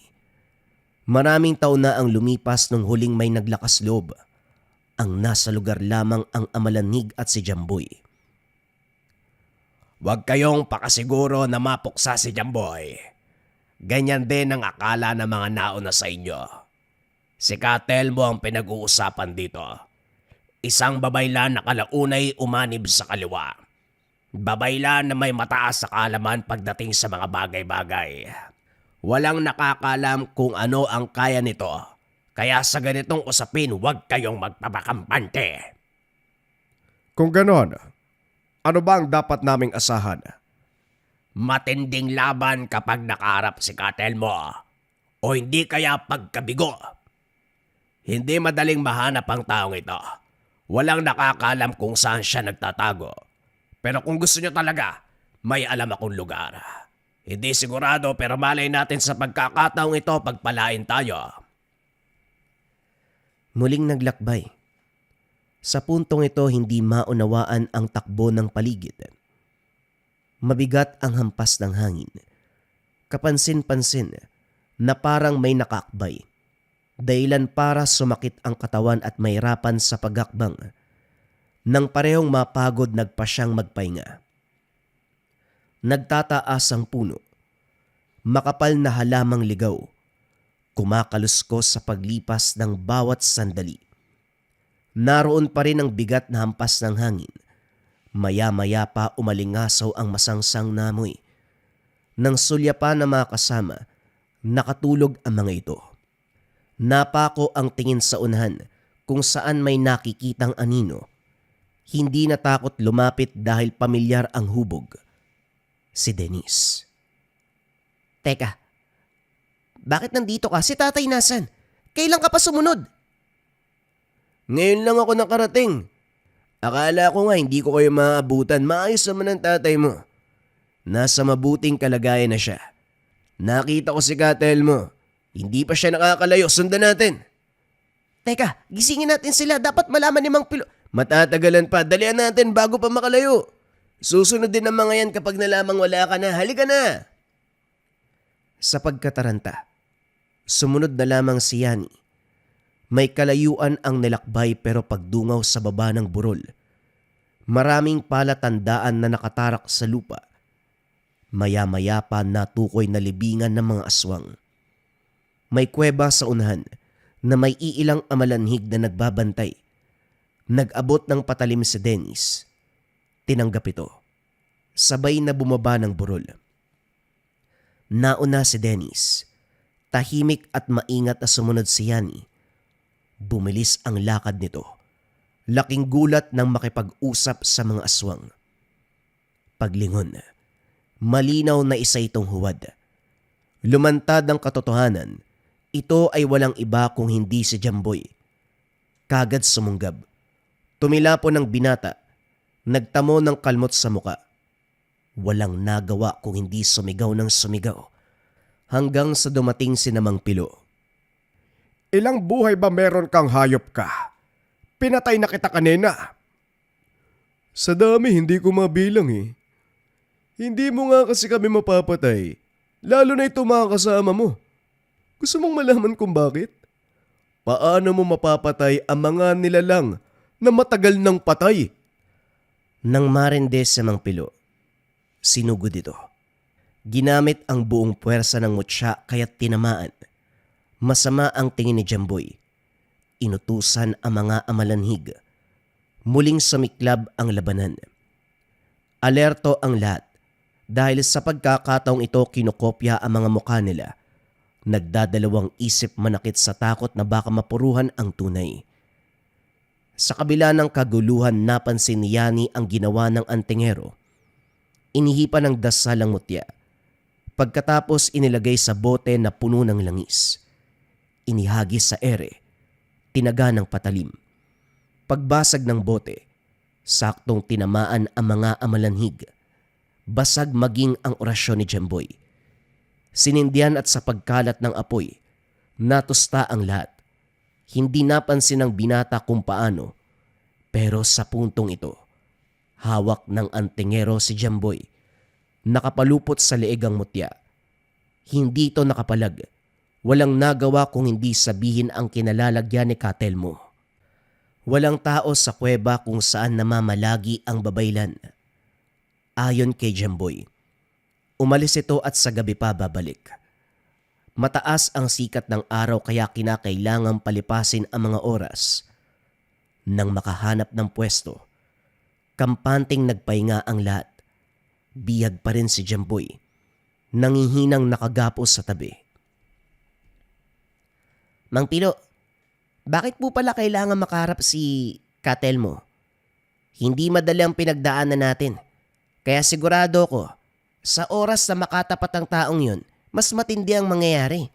Maraming taon na ang lumipas nung huling may naglakas loob. Ang nasa lugar lamang ang amalanhig at si Jamboy. Huwag kayong pakasiguro na mapuksa si Jamboy. Ganyan din ang akala ng mga nauna sa inyo. Si Katelmo ang pinag-uusapan dito. Isang babaylan na kalaunay umanib sa kaliwa. Babaylan na may mataas sa kaalaman pagdating sa mga bagay-bagay. Walang nakakalam kung ano ang kaya nito. Kaya sa ganitong usapin, huwag kayong magpapakampante. Kung ganon, ano ba ang dapat naming asahan? Matinding laban kapag nakaharap si Katelmo. O hindi kaya pagkabigo. Hindi madaling mahanap ang taong ito. Walang nakakalam kung saan siya nagtatago. Pero kung gusto niyo talaga, may alam akong lugar. Hindi sigurado pero malay natin sa pagkakataong ito pagpalain tayo. Muling naglakbay. Sa puntong ito hindi maunawaan ang takbo ng paligid. Mabigat ang hampas ng hangin. Kapansin-pansin na parang may nakaakbay. Dahilan para sumakit ang katawan at mahirapan sa paghakbang. Nang parehong mapagod nagpa siyang magpahinga. Nagtataas ang puno. Makapal na halamang ligaw. Kumakaluskos sa paglipas ng bawat sandali. Naroon pa rin ang bigat na hampas ng hangin. Maya-maya pa umalingasaw ang masangsang namoy. Nang sulyapan ng mga kasama, nakatulog ang mga ito. Napako ang tingin sa unahan kung saan may nakikitang anino. Hindi natakot lumapit dahil pamilyar ang hubog. Si Denise. Teka, bakit nandito ka? Si tatay nasan? Kailan ka pa sumunod? Ngayon lang ako nakarating. Akala ko nga hindi ko kayo maabutan. Maayos naman ang tatay mo. Nasa mabuting kalagayan na siya. Nakita ko si Katelmo. Hindi pa siya nakakalayo. Sundan natin. Teka, gisingin natin sila. Dapat malaman ni Mang Pilo. Matatagalan pa. Dalian natin bago pa makalayo. Susunod din ang mga yan kapag nalamang wala ka na. Halika na. Sa pagkataranta, sumunod na lamang si Yani. May kalayuan ang nilakbay pero pagdungaw sa baba ng burol. Maraming palatandaan na nakatarak sa lupa. Maya-maya pa natukoy na libingan ng mga aswang. May kuweba sa unahan na may iilang amalanhig na nagbabantay. Nag-abot ng patalim si Dennis. Tinanggap ito. Sabay na bumaba ng burol. Nauna si Dennis. Tahimik at maingat na sumunod si Yani. Bumilis ang lakad nito. Laking gulat nang makipag-usap sa mga aswang. Paglingon, malinaw na isa itong huwad. Lumantad ang katotohanan, ito ay walang iba kung hindi si Jamboy. Kagad sumunggab. Tumila po ng binata, nagtamo ng kalmot sa muka. Walang nagawa kung hindi sumigaw ng sumigaw. Hanggang sa dumating si Mang Pilo. Ilang buhay ba meron kang hayop ka? Pinatay na kita kanina. Sa dami hindi ko mabilang eh. Hindi mo nga kasi kami mapapatay. Lalo na ito mga kasama mo. Gusto mong malaman kung bakit? Paano mo mapapatay ang mga nilalang na matagal ng patay? Nang marinde sa Mang Pilo, sinugod ito. Ginamit ang buong puwersa ng mutya kaya't tinamaan. Masama ang tingin ni Jamboy. Inutusan ang mga amalanhig. Muling sumiklab ang labanan. Alerto ang lahat dahil sa pagkakataong ito kinokopya ang mga mukha nila. Nagdadalawang isip manakit sa takot na baka mapuruhan ang tunay. Sa kabila ng kaguluhan napansin ni Yani ang ginawa ng antingero. Inihipan ng dasal ang mutya. Pagkatapos inilagay sa bote na puno ng langis. Inihagis sa ere. Tinaga ng patalim. Pagbasag ng bote, saktong tinamaan ang mga amalanhig. Basag maging ang orasyon ni Jamboy. Sinindihan at sa pagkalat ng apoy, natusta ang lahat. Hindi napansin ng binata kung paano, pero sa puntong ito, hawak ng antingero si Jamboy. Nakapalupot sa leeg ang mutya. Hindi ito nakapalag. Walang nagawa kung hindi sabihin ang kinalalagyan ni Katelmo. Walang tao sa kuweba kung saan namamalagi ang babaylan. Ayon kay Jamboy, umalis ito at sa gabi pa babalik. Mataas ang sikat ng araw kaya kinakailangang palipasin ang mga oras. Nang makahanap ng pwesto, kampanting nagpahinga ang lahat. Bihag pa rin si Jamboy, nangihinang nakagapos sa tabi. Mang Pilo, bakit po pala kailangan makaharap si Katelmo? Hindi madali ang pinagdaanan natin. Kaya sigurado ko, sa oras na makatapat ang taong yun, mas matindi ang mangyayari.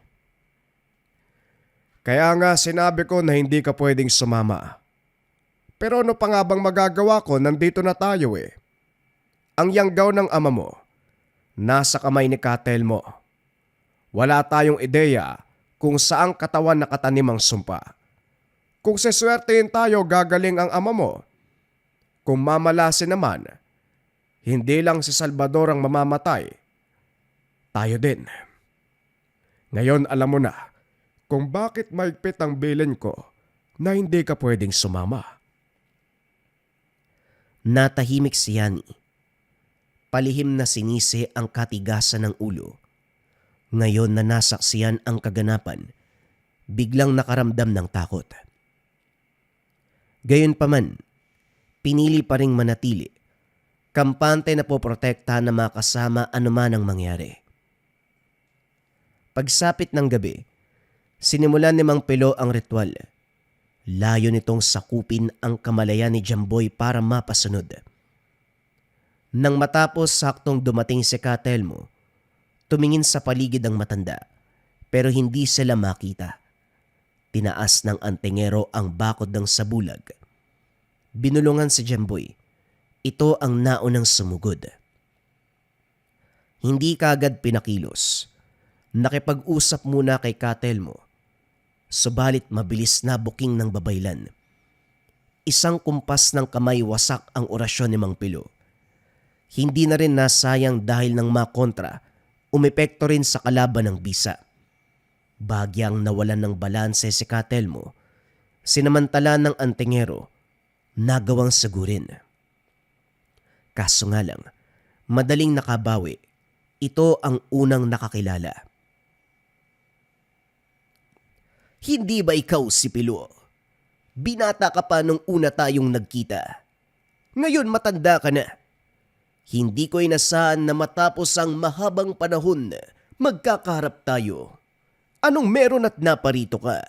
Kaya nga sinabi ko na hindi ka pwedeng sumama. Pero ano pa nga bang magagawa ko, nandito na tayo eh. Ang yanggaw ng ama mo, nasa kamay ni Katelmo. Wala tayong ideya kung saang katawan nakatanim ang sumpa. Kung seswertein tayo, gagaling ang ama mo. Kung mamalasin naman, hindi lang si Salvador ang mamamatay. Tayo din. Ngayon alam mo na kung bakit maigpit ang bilin ko na hindi ka pwedeng sumama. Natahimik si Yani. Palihim na sinisi ang katigasan ng ulo. Ngayon na nasaksiyan ang kaganapan, biglang nakaramdam ng takot. Gayunpaman, pinili pa ring manatili. Kampante na poprotekta na makasama anuman ang mangyari. Pagsapit ng gabi, sinimulan ni Mang Pilo ang ritual. Layo nitong sakupin ang kamalayan ni Jamboy para mapasunod. Nang matapos saktong dumating si Katelmo, tumingin sa paligid ang matanda pero hindi sila makita. Tinaas ng antingero ang bakod ng sabulag. Binulungan si Jamboy. Ito ang naunang sumugod. Hindi kaagad pinakilos. Nakipag-usap muna kay Katelmo. Subalit mabilis na buking ng babaylan. Isang kumpas ng kamay wasak ang orasyon ni Mang Pilo. Hindi na rin nasayang dahil ng makontra, umepekto rin sa kalaban ng bisa. Bagyang nawalan ng balanse si Katelmo, sinamantala ng antingero, nagawang sagurin. Kaso nga lang, madaling nakabawi, ito ang unang nakakilala. Hindi ba ikaw si Pilo? Binata ka pa nung una tayong nagkita. Ngayon matanda ka na. Hindi ko inasahan na matapos ang mahabang panahon, magkakaharap tayo. Anong meron at naparito ka?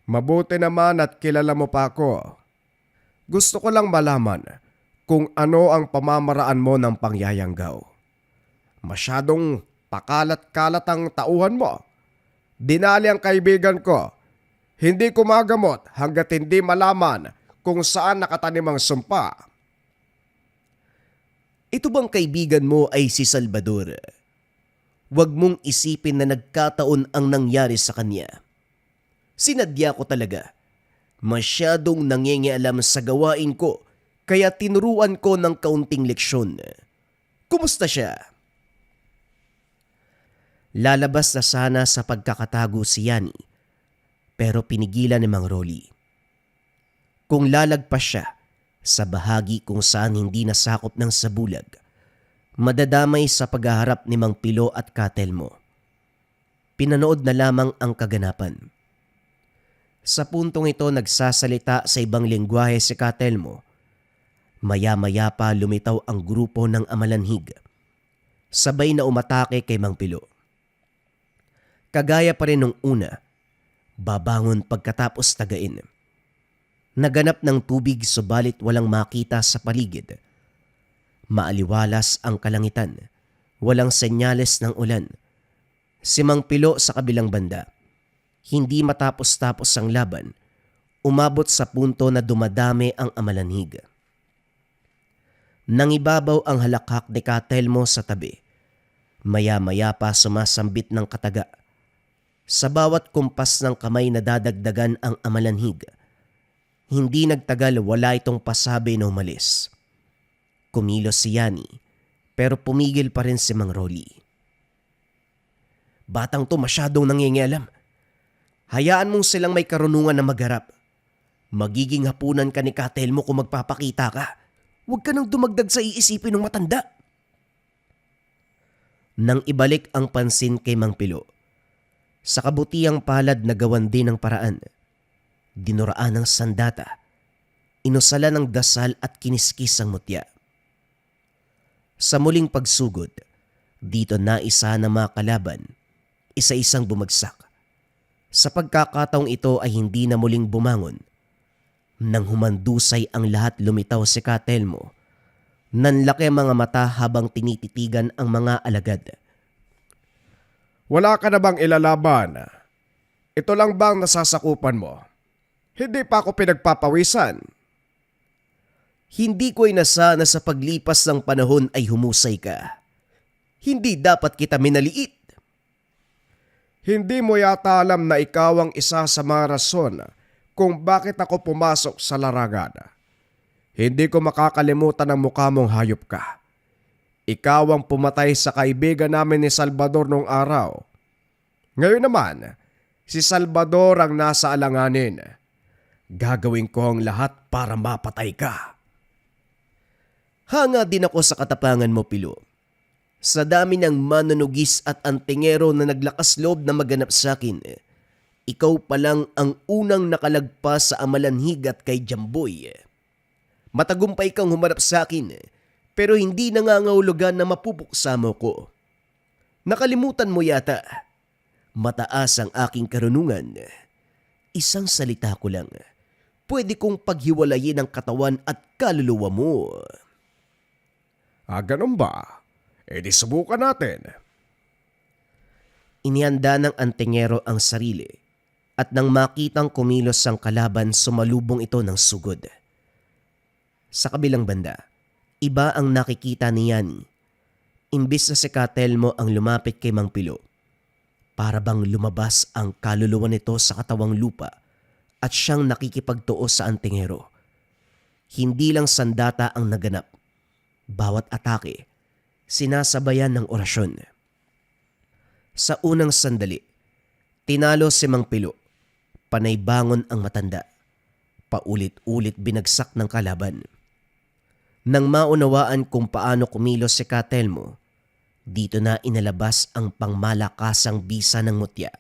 Mabuti naman at kilala mo pa ako. Gusto ko lang malaman kung ano ang pamamaraan mo ng pangyayanggaw. Masyadong pakalat-kalat ang tauhan mo. Dinali ang kaibigan ko. Hindi ko magamot hanggat hindi malaman kung saan nakatanim ang sumpa. Ito bang kaibigan mo ay si Salvador? Huwag mong isipin na nagkataon ang nangyari sa kanya. Sinadya ko talaga. Masyadong nangingialam sa gawain ko kaya tinuruan ko ng kaunting leksyon. Kumusta siya? Lalabas na sana sa pagkakatago si Yani pero pinigilan ni Mang Rolly. Kung lalagpas siya sa bahagi kung saan hindi nasakop ng sabulag, madadamay sa paghaharap ni Mang Pilo at Katelmo. Pinanood na lamang ang kaganapan. Sa puntong ito nagsasalita sa ibang lengguwahe si Katelmo. Maya-maya pa lumitaw ang grupo ng amalanhig. Sabay na umatake kay Mang Pilo. Kagaya pa rin nung una, babangon pagkatapos tagain. Naganap ng tubig subalit walang makita sa paligid. Maaliwalas ang kalangitan, walang senyales ng ulan. Si Mang Pilo sa kabilang banda, hindi matapos-tapos ang laban, umabot sa punto na dumadami ang amalanhig. Nangibabaw ang halakhak ni Katelmo sa tabi. Maya-maya pa sumasambit ng kataga. Sa bawat kumpas ng kamay na dadagdagan ang amalanhig. Hindi nagtagal wala itong pasabi na umalis. Kumilos si Yani, pero pumigil pa rin si Mang Rolly. Batang to masyadong nangingialam. Hayaan mong silang may karunungan na magharap. Magiging hapunan ka ni Katelmo kung magpapakita ka. Huwag ka nang dumagdag sa iisipin ng matanda. Nang ibalik ang pansin kay Mang Pilo, sa kabutiang palad na gawan din ng paraan, dinuraan ng sandata, inusala ng dasal at kiniskis ang mutya. Sa muling pagsugod, dito na isa na mga kalaban, isa-isang bumagsak. Sa pagkakataong ito ay hindi na muling bumangon. Nang humandusay ang lahat lumitaw si Katelmo, nanlaki ang mga mata habang tinititigan ang mga alagad. Wala ka na bang ilalaban? Ito lang bang nasasakupan mo? Hindi pa ako pinagpapawisan. Hindi ko inasa na sa paglipas ng panahon ay humusay ka. Hindi dapat kita minaliit. Hindi mo yata alam na ikaw ang isa sa mga rason kung bakit ako pumasok sa larangan. Hindi ko makakalimutan ang mukha mong hayop ka. Ikaw ang pumatay sa kaibigan namin ni Salvador noong araw. Ngayon naman, si Salvador ang nasa alanganin. Gagawin ko ang lahat para mapatay ka. Hanga din ako sa katapangan mo, Pilo. Sa dami ng manunugis at antingero na naglakas loob na maganap sa akin, ikaw pa lang ang unang nakalagpas sa amalanhig at kay Jamboy. Matagumpay kang humarap sa akin, pero hindi nangangahulugan na mapupuksa mo ko. Nakalimutan mo yata, mataas ang aking karunungan. Isang salita ko lang, pwede kong paghiwalayin ang katawan at kaluluwa mo. Ganun ba? Di subukan natin. Inihanda ng antingero ang sarili at nang makitang kumilos ang kalaban sumalubong ito ng sugod. Sa kabilang banda, iba ang nakikita ni Yani. Imbis na si Katelmo ang lumapit kay Mang Pilo, para bang lumabas ang kaluluwa nito sa katawang lupa at siyang nakikipagtuo sa antingero. Hindi lang sandata ang naganap. Bawat atake, sinasabayan ng orasyon. Sa unang sandali, tinalo si Mang Pilo. Panay bangon ang matanda. Paulit-ulit binagsak ng kalaban. Nang maunawaan kung paano kumilos si Katelmo, dito na inalabas ang pangmalakasang bisa ng mutya.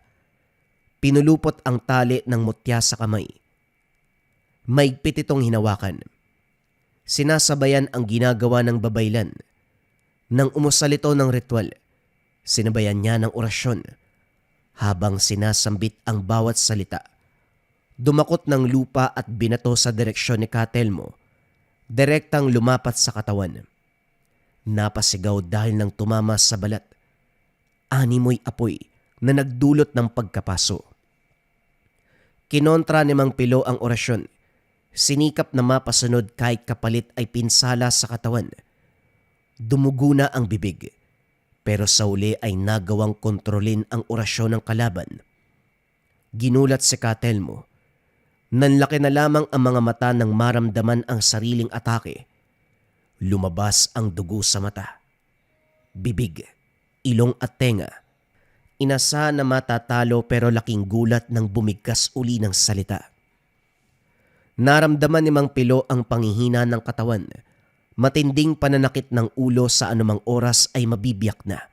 Pinulupot ang tali ng mutya sa kamay. Maigpit itong hinawakan. Sinasabayan ang ginagawa ng babaylan. Nang umusal ito ng ritual, sinabayan niya ng orasyon. Habang sinasambit ang bawat salita, dumakot ng lupa at binato sa direksyon ni Katelmo. Direktang lumapat sa katawan. Napasigaw dahil nang tumama sa balat. Animoy apoy na nagdulot ng pagkapaso. Kinontra ni Mang Pilo ang orasyon. Sinikap na mapasunod kahit kapalit ay pinsala sa katawan. Dumugo na ang bibig, pero sa uli ay nagawang kontrolin ang orasyon ng kalaban. Ginulat si Katelmo. Nanlaki na lamang ang mga mata nang maramdaman ang sariling atake. Lumabas ang dugo sa mata, bibig, ilong at tenga. Inasa na matatalo pero laking gulat nang bumigkas uli ng salita. Naramdaman ni Mang Pilo ang panghihina ng katawan. Matinding pananakit ng ulo sa anumang oras ay mabibiyak na.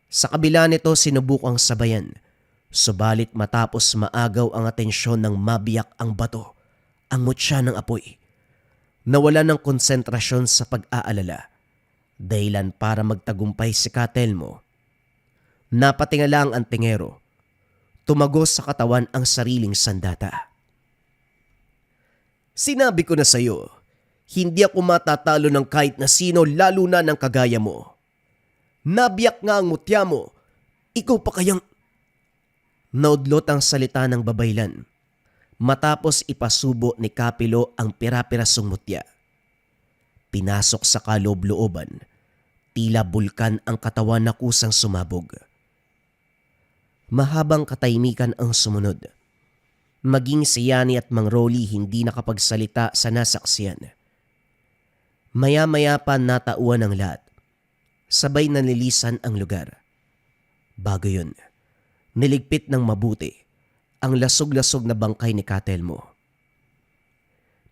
Sa kabila nito sinubukang sabayan. Subalit matapos maagaw ang atensyon ng mabiyak ang bato, ang mutya ng apoy. Nawala ng konsentrasyon sa pag-aalala. Dahilan para magtagumpay si Katelmo. Napatingala ang antingero. Tumagos sa katawan ang sariling sandata. Sinabi ko na sa'yo, hindi ako matatalo ng kahit na sino lalo na ng kagaya mo. Nabiyak nga ang mutya mo. Ikaw pa kayang... Naudlot ang salita ng babaylan. Matapos ipasubo ni Kapilo ang pira-pirasong mutya. Pinasok sa kaloob-looban. Tila bulkan ang katawan na kusang sumabog. Mahabang katahimikan ang sumunod. Maging si Yani at Mang Rolly hindi nakapagsalita sa nasaksiyan. Maya-maya pa natauan ang lahat. Sabay nanilisan ang lugar. Bago yun, niligpit ng mabuti ang lasog-lasog na bangkay ni Katelmo.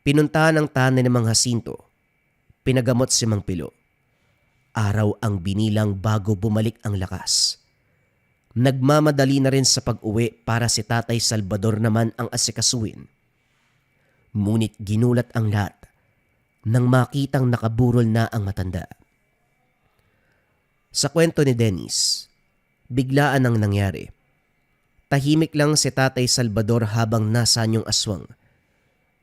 Pinuntahan ang tahanan ni Mang Jacinto. Pinagamot si Mang Pilo. Araw ang binilang bago bumalik ang lakas. Nagmamadali na rin sa pag-uwi para si Tatay Salvador naman ang asikasuhin. Ngunit ginulat ang lahat nang makitang nakaburol na ang matanda. Sa kwento ni Dennis, biglaan ang nangyari. Tahimik lang si Tatay Salvador habang nasa yung aswang.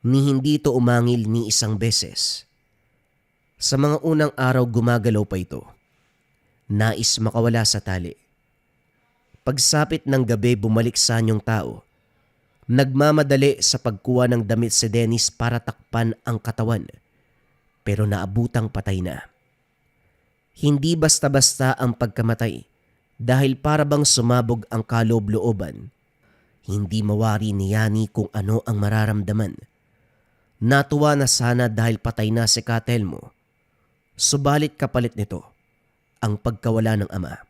Ni hindi ito umangil ni isang beses. Sa mga unang araw gumagalaw pa ito. Nais makawala sa tali. Pagsapit ng gabi bumalik sa anyong tao. Nagmamadali sa pagkuha ng damit si Dennis para takpan ang katawan. Pero naabutang patay na. Hindi basta-basta ang pagkamatay dahil para bang sumabog ang kaloob-looban. Hindi mawari ni Yani kung ano ang mararamdaman. Natuwa na sana dahil patay na si Katelmo. Subalit kapalit nito ang pagkawala ng ama.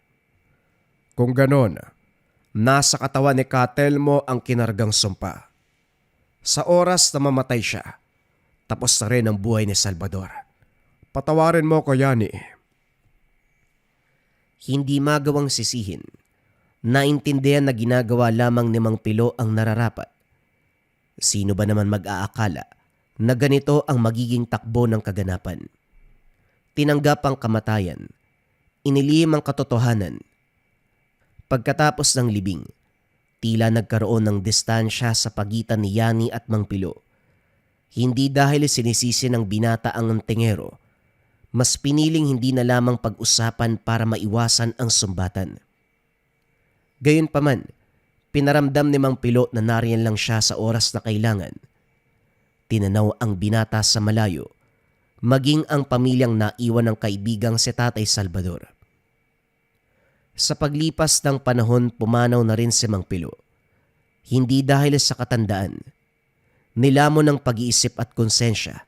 Kung ganon, nasa katawan ni Katelmo ang kinargang sumpa. Sa oras na mamatay siya, tapos na rin ang buhay ni Salvador. Patawarin mo ko, Yani. Hindi magawang sisihin. Naintindihan na ginagawa lamang ni Mang Pilo ang nararapat. Sino ba naman mag-aakala na ganito ang magiging takbo ng kaganapan? Tinanggap ang kamatayan. Inilihim ang katotohanan. Pagkatapos ng libing, tila nagkaroon ng distansya sa pagitan ni Yani at Mang Pilo. Hindi dahil sinisisi ng binata ang antingero, mas piniling hindi na lamang pag-usapan para maiwasan ang sumbatan. Gayunpaman, pinaramdam ni Mang Pilo na nariyan lang siya sa oras na kailangan. Tinanaw ang binata sa malayo, maging ang pamilyang naiwan ng kaibigang si Tatay Salvador. Sa paglipas ng panahon pumanaw na rin si Mang Pilo. Hindi dahil sa katandaan, nilamon ng pag-iisip at konsensya.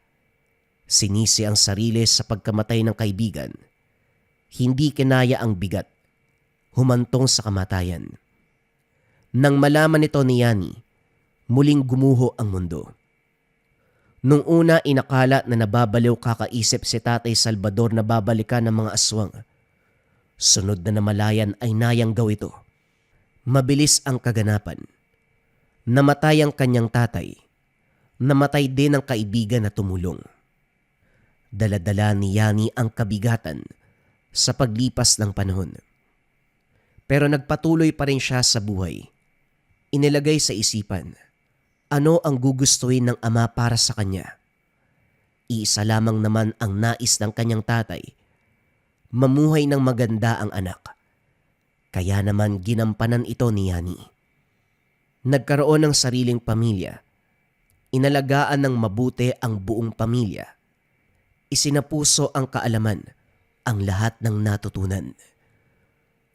Sinisi ang sarili sa pagkamatay ng kaibigan. Hindi kinaya ang bigat. Humantong sa kamatayan. Nang malaman nito ni Yani, muling gumuho ang mundo. Nung una inakala na nababaliw kakaisip si Tatay Salvador na babalikan ng mga aswang. Sunod na namalayan ay nayanggaw ito. Mabilis ang kaganapan. Namatay ang kanyang tatay. Namatay din ang kaibigan na tumulong. Dala-dala ni Yani ang kabigatan sa paglipas ng panahon. Pero nagpatuloy pa rin siya sa buhay. Inilagay sa isipan, ano ang gugustuhin ng ama para sa kanya? Iisa lamang naman ang nais ng kanyang tatay, mamuhay ng maganda ang anak. Kaya naman ginampanan ito ni Yani. Nagkaroon ng sariling pamilya. Inalagaan ng mabuti ang buong pamilya. Isinapuso ang kaalaman, ang lahat ng natutunan.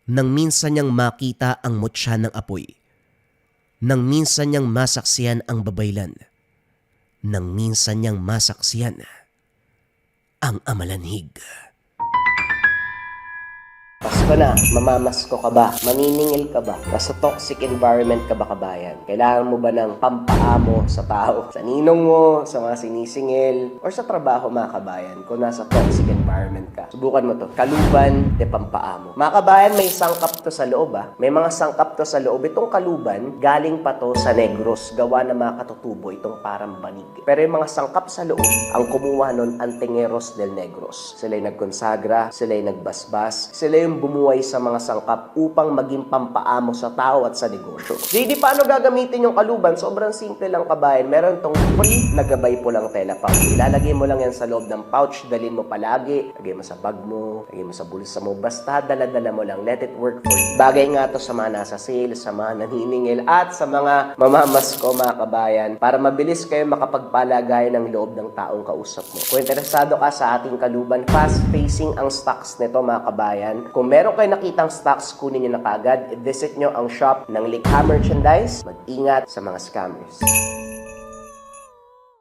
Nang minsan niyang makita ang mutya ng apoy, Nang minsan niyang masaksiyan ang babaylan, nang minsan niyang masaksiyan ang amalanhig. Pasko na, mamamasko ka ba? Maniningil ka ba? Nasa toxic environment ka ba, kabayan? Kailangan mo ba ng pampaamo sa tao? Sa ninong mo, sa mga sinisingil, or sa trabaho, mga kabayan, kung nasa toxic environment ka. Subukan mo to. Kaluban de pampaamo. Mga kabayan, may sangkap to sa loob, May mga sangkap to sa loob. Itong kaluban, galing pa to sa Negros. Gawa ng mga katutubo, itong parang banig. Pero yung mga sangkap sa loob, ang kumuha nun, Antingeros del Negros. Sila'y nagkonsagra, sila'y nagbasbas, sila yung bumuhay sa mga sangkap upang maging pampaamo sa tao at sa negosyo. JD, paano gagamitin yung kaluban? Sobrang simple lang, kabayan. Meron tong free na gabay pulang tela pouch. Ilalagay mo lang yan sa loob ng pouch, dalhin mo palagi, lagay mo sa bag mo, lagay mo sa bulsa mo, basta dala-dala mo lang. Let it work for you. Bagay nga to sa mga nasa sale, sa mga naniningil, at sa mga mamamasko, mga kabayan, para mabilis kayo makapagpalagay ng loob ng taong kausap mo. Kung interesado ka sa ating kaluban, fast-facing ang stocks nito, mga kabayan. Kung meron kayo nakitang stocks, kunin nyo na kagad. I-visit nyo ang shop ng Likha Merchandise. Mag-ingat sa mga scammers.